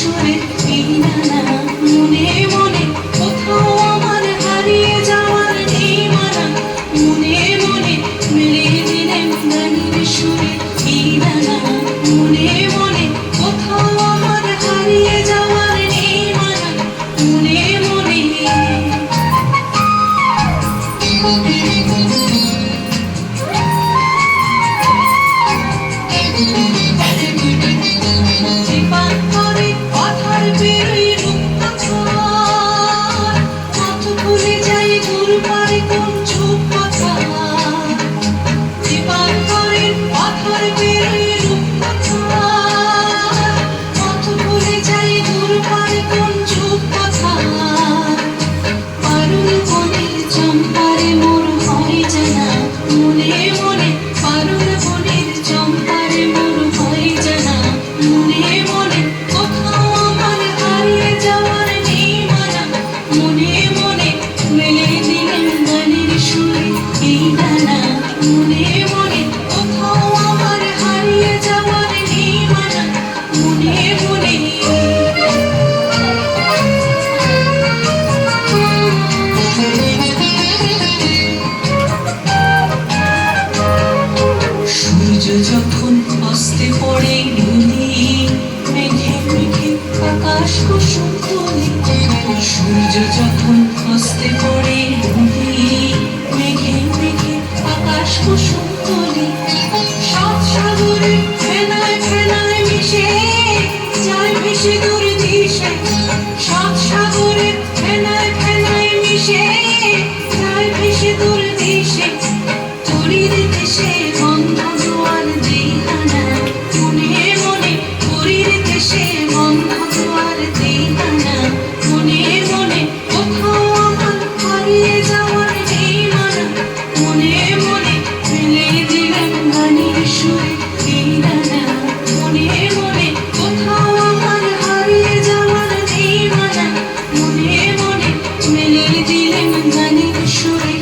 সুরে এই নানা মনে মনে কোথাও আমার হারিয়ে যাওয়ার নেই মানা মনে মনে মিলিয়ে দিলেন গানের সুরে এই নানা মনে মনে কোথাও আমার হারিয়ে যাওয়ার নেই মানা মনে মনে যখন অস্তে পড়ে নদী মেঘে মেঘে আকাশ কুসুম তোলে সূর্য যখন অস্তে পড়ে নদী মেঘে মেঘে আকাশ কুসুম তোলে সাত সাগরে ফেনায় ফেনায় মিশে যায় ভেসে দূর দিশে সাত সাগরে ফেনায় ফেনায় মিশে যায় ভেসে দূর দিশে তরির দেশে বন্ধ দুয়ার দেহানা মনে মনে তরির দেশে বন্ধ দুয়ার দেহানা মনে মনে কোথাও আমার হারিয়ে যাওয়ার নেই মানা মনে মনে মিলিয়ে দিলেন গানের সুরে এই নানা মনে মনে কোথাও আমার হারিয়ে যাওয়ার নেই মানা মনে মনে মিলিয়ে দিলেন গানের সুরে